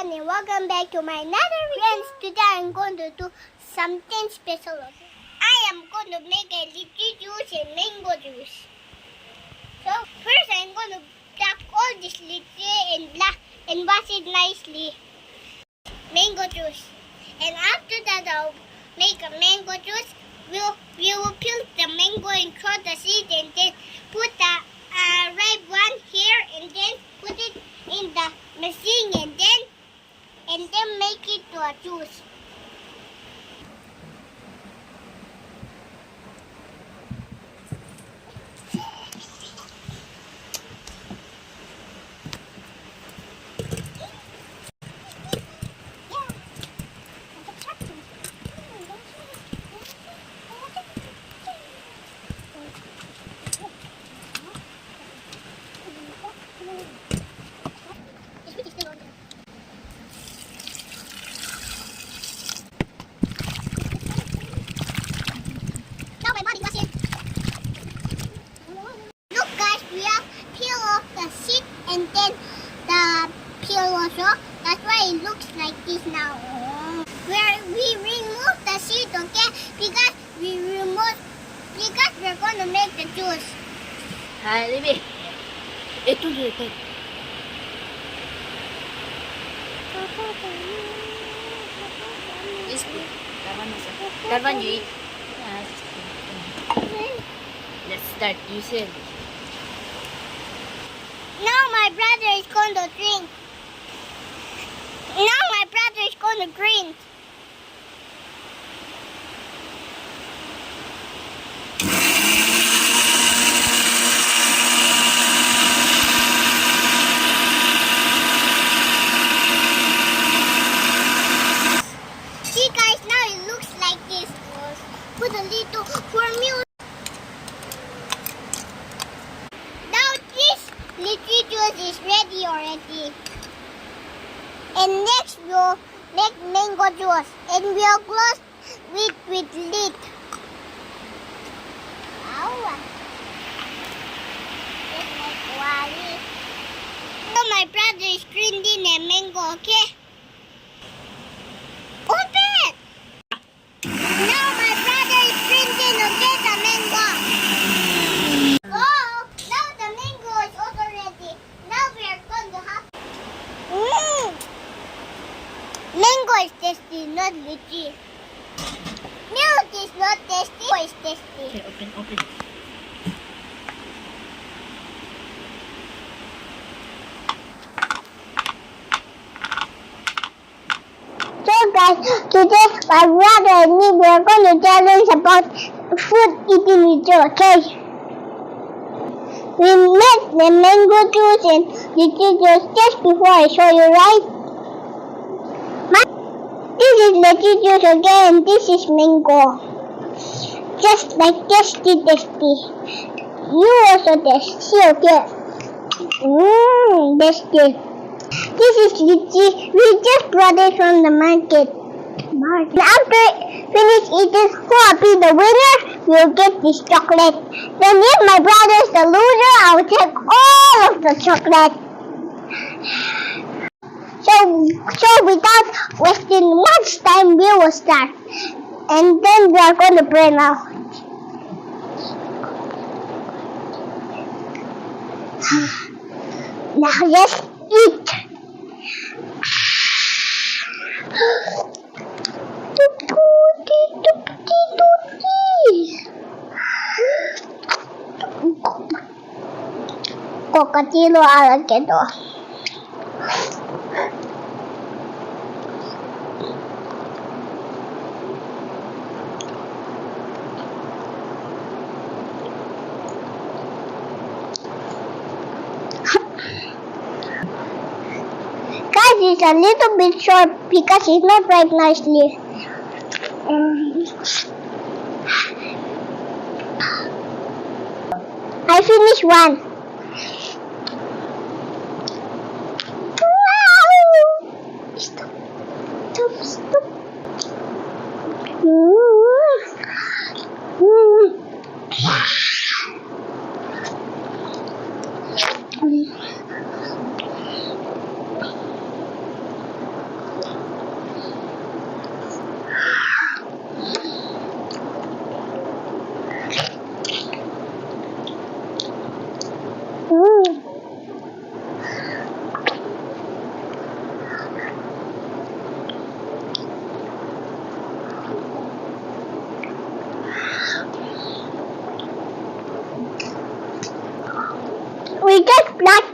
everyone and welcome back to my another friends. Today I'm going to do something special. I am going to make a litchi juice and mango juice. So first I'm going to pluck all this litchi and wash it nicely. Mango juice. And after that I'll make a mango juice. We will peel the mango and throw the seed and then put the ripe one here and then put it in the machine and then make it to a juice. And then the peel also. That's why it looks like this now. We remove the seed, okay? Because we're gonna make the juice. Hi, Libby. Ito dito. That one you eat. Let's start using. Now my brother is going to drink. Now my brother is going to drink. See guys, now it looks like this. Put a little formula. Litchi juice is ready already. And next we'll make mango juice and we'll close it with lid. So my brother is grinding a mango, okay? Open! Now my brother is grinding, okay, the mango. Oh, now the mango is also ready. Now we are going to have... Mango is tasty, not litchi. Milk is not tasty. Mango is tasty. Okay, open. So guys, today my brother and me we are going to challenge about food eating video, okay? We made the mango juice and litchi juice just before I show you, right? This is litchi juice again, and this is mango. Just like tasty. You also tasty, okay? Tasty. This is litchi. We just brought it from the market. And after finish eating, who will be the winner? We'll get this chocolate. Then if my brother is the loser, I'll take all of the chocolate. So without wasting much time, we will start. And then we are going to pray now. Now let's eat. Kokatilo alligator. Guys, it's a little bit short because it's not ripe nicely. I finished one. Stop.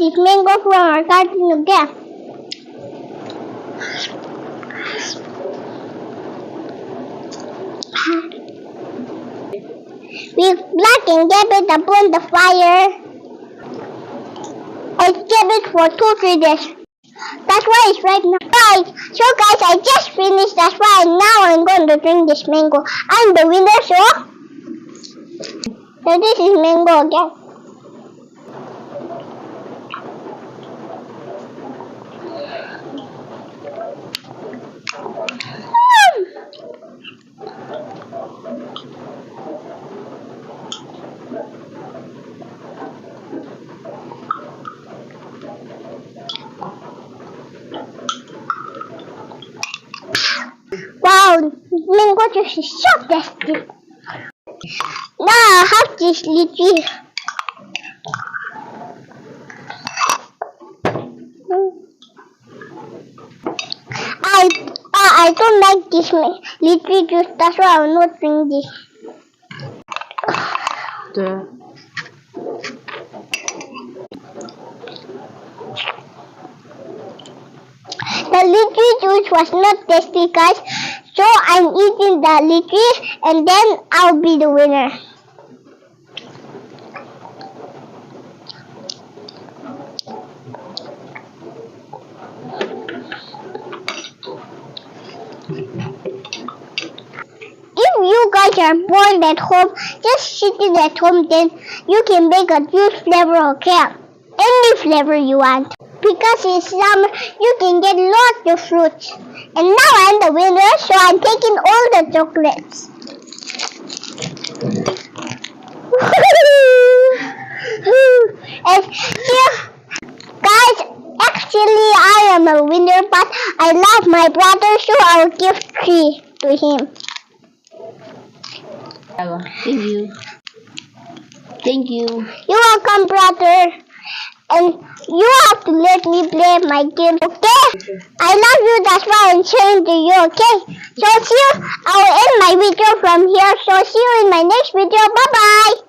this mango from our garden again. We black and keep it upon the fire. I kept it for 2-3 days. That's why it's right now. Guys, so guys, I just finished. That's why now I'm going to drink this mango. I'm the winner, so this is mango again. Wow, mango juice is so tasty. Now I have this litchi. I don't like this litchi juice. That's why I will not drink this. The litchi juice was not tasty, guys. So I'm eating the litchi and then I'll be the winner. If you guys are bored at home, just sitting at home, then you can make a juice flavor, okay? Any flavor you want. Because it's summer, you can get lots of fruits. And now I'm the winner, so I'm taking all the chocolates. And here, guys, actually I am a winner, but I love my brother, so I'll give 3 to him. Thank you. Thank you. You're welcome, brother. And you have to let me play my game, okay? I love you, that's why I'm sharing to you, okay? So see you, I will end my video from here. So see you in my next video. Bye-bye.